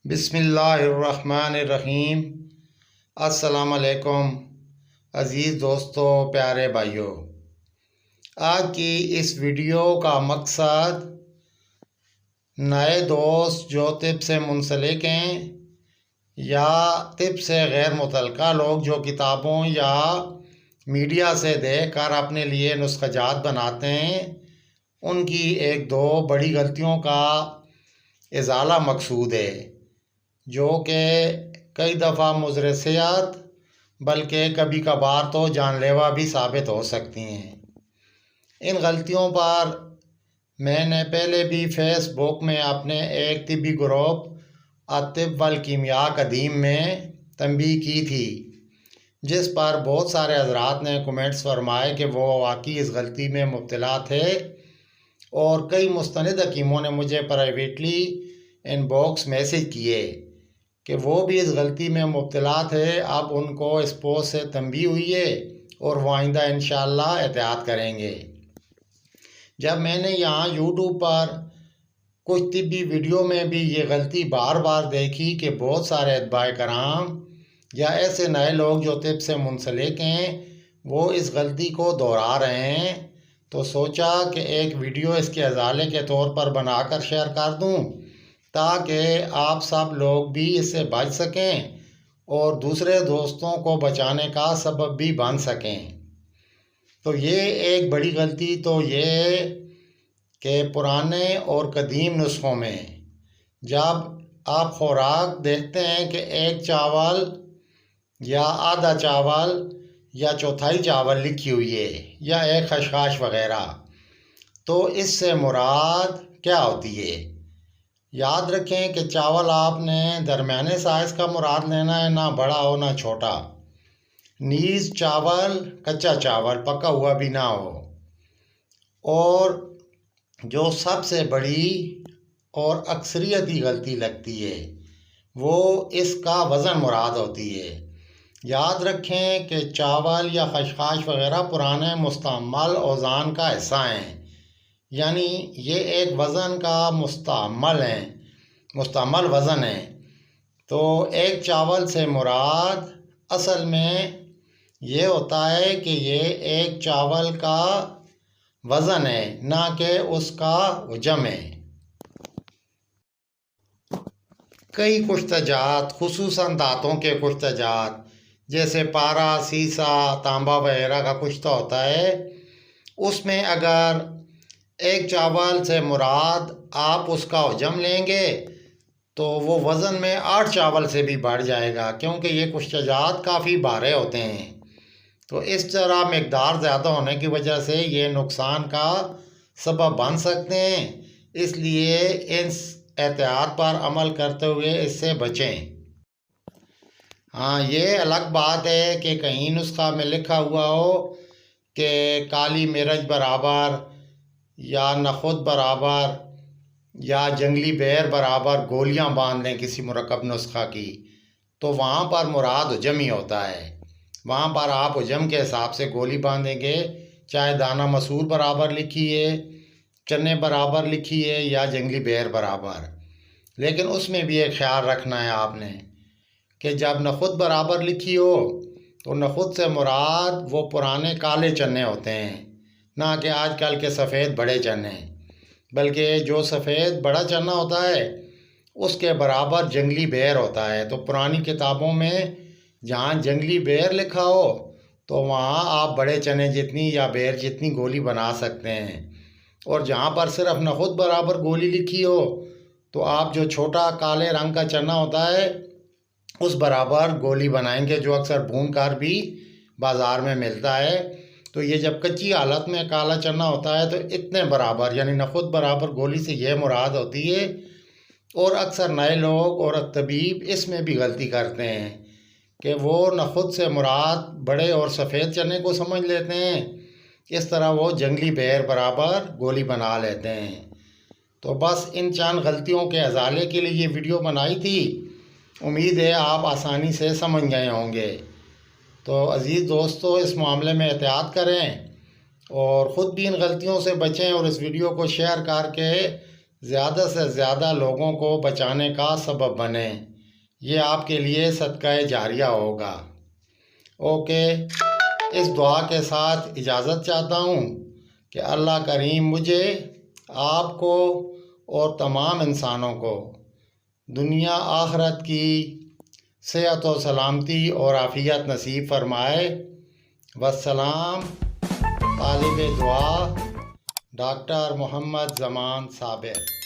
بسم اللہ الرحمن الرحیم۔ السلام علیکم عزیز دوستو، پیارے بھائیوں۔ آج کی اس ویڈیو کا مقصد نئے دوست جو طب سے منسلک ہیں یا طب سے غیر متعلقہ لوگ جو کتابوں یا میڈیا سے دیکھ کر اپنے لیے نسخہ جات بناتے ہیں، ان کی ایک دو بڑی غلطیوں کا ازالہ مقصود ہے، جو کہ کئی دفعہ مضر صحت بلکہ کبھی کبھار تو جان لیوا بھی ثابت ہو سکتی ہیں۔ ان غلطیوں پر میں نے پہلے بھی فیس بک میں اپنے ایک طبی گروپ الطب والکیمیا قدیم میں تنبیہ کی تھی، جس پر بہت سارے حضرات نے کمنٹس فرمائے کہ وہ واقعی اس غلطی میں مبتلا تھے، اور کئی مستند حکیموں نے مجھے پرائیویٹلی ان باکس میسج کیے کہ وہ بھی اس غلطی میں مبتلا تھے۔ اب ان کو اس پوسٹ سے تنبیہ ہوئی ہے اور وہ آئندہ انشاءاللہ احتیاط کریں گے۔ جب میں نے یہاں یوٹیوب پر کچھ طبی ویڈیو میں بھی یہ غلطی بار بار دیکھی کہ بہت سارے اتباع کرام یا ایسے نئے لوگ جو طب سے منسلک ہیں وہ اس غلطی کو دہرا رہے ہیں، تو سوچا کہ ایک ویڈیو اس کے ازالے کے طور پر بنا کر شیئر کر دوں، تاکہ آپ سب لوگ بھی اس سے بچ سکیں اور دوسرے دوستوں کو بچانے کا سبب بھی بن سکیں۔ تو یہ ایک بڑی غلطی تو یہ ہے کہ پرانے اور قدیم نسخوں میں جب آپ خوراک دیکھتے ہیں کہ ایک چاول یا آدھا چاول یا چوتھائی چاول لکھی ہوئی ہے یا ایک خشخاش وغیرہ، تو اس سے مراد کیا ہوتی ہے؟ یاد رکھیں کہ چاول آپ نے درمیانے سائز کا مراد لینا ہے، نہ بڑا ہو نہ چھوٹا، نیز چاول کچا چاول پکا ہوا بھی نہ ہو، اور جو سب سے بڑی اور اکثریتی غلطی لگتی ہے وہ اس کا وزن مراد ہوتی ہے۔ یاد رکھیں کہ چاول یا خشخاش وغیرہ پرانے مستعمل اوزان کا حصہ ہیں، یعنی یہ ایک وزن کا مستعمل وزن ہے۔ تو ایک چاول سے مراد اصل میں یہ ہوتا ہے کہ یہ ایک چاول کا وزن ہے، نہ کہ اس کا حجم ہے۔ کئی کشتہ جات، خصوصاً دانتوں کے کشتہ جات جیسے پارا، سیسا، تانبا وغیرہ کا کشتہ ہوتا ہے، اس میں اگر ایک چاول سے مراد آپ اس کا حجم لیں گے تو وہ وزن میں 8 چاول سے بھی بڑھ جائے گا، کیونکہ یہ کشتہ جات کافی بھارے ہوتے ہیں۔ تو اس طرح مقدار زیادہ ہونے کی وجہ سے یہ نقصان کا سبب بن سکتے ہیں، اس لیے اس احتیاط پر عمل کرتے ہوئے اس سے بچیں۔ ہاں، یہ الگ بات ہے کہ کہیں نسخہ میں لکھا ہوا ہو کہ کالی مرچ برابر یا نخود برابر یا جنگلی بیر برابر گولیاں باندھ لیں کسی مرکب نسخہ کی، تو وہاں پر مراد حجم ہی ہوتا ہے۔ وہاں پر آپ حجم کے حساب سے گولی باندھیں گے، چاہے دانہ مسور برابر لکھی ہے، چنے برابر لکھی ہے یا جنگلی بیر برابر۔ لیکن اس میں بھی ایک خیال رکھنا ہے آپ نے کہ جب نخود برابر لکھی ہو تو نخود سے مراد وہ پرانے کالے چنے ہوتے ہیں، نہ کہ آج کل کے سفید بڑے چنے، بلکہ جو سفید بڑا چنا ہوتا ہے اس کے برابر جنگلی بیر ہوتا ہے۔ تو پرانی کتابوں میں جہاں جنگلی بیر لکھا ہو تو وہاں آپ بڑے چنے جتنی یا بیر جتنی گولی بنا سکتے ہیں، اور جہاں پر صرف نخود برابر گولی لکھی ہو تو آپ جو چھوٹا کالے رنگ کا چنا ہوتا ہے اس برابر گولی بنائیں گے، جو اکثر بھون کر بھی بازار میں ملتا ہے۔ تو یہ جب کچی حالت میں کالا چنا ہوتا ہے تو اتنے برابر یعنی نخود برابر گولی سے یہ مراد ہوتی ہے، اور اکثر نئے لوگ اور طبیب اس میں بھی غلطی کرتے ہیں کہ وہ نخود سے مراد بڑے اور سفید چنے کو سمجھ لیتے ہیں، اس طرح وہ جنگلی بیر برابر گولی بنا لیتے ہیں۔ تو بس ان چند غلطیوں کے ازالے کے لیے یہ ویڈیو بنائی تھی، امید ہے آپ آسانی سے سمجھ گئے ہوں گے۔ تو عزیز دوستو، اس معاملے میں احتیاط کریں اور خود بھی ان غلطیوں سے بچیں، اور اس ویڈیو کو شیئر کر کے زیادہ سے زیادہ لوگوں کو بچانے کا سبب بنیں۔ یہ آپ کے لیے صدقہ جاریہ ہوگا۔ اوکے، اس دعا کے ساتھ اجازت چاہتا ہوں کہ اللہ کریم مجھے، آپ کو اور تمام انسانوں کو دنیا آخرت کی صحت و سلامتی اور عافیت نصیب فرمائے۔ والسلام، طالب دعا ڈاکٹر محمد زمان صابر۔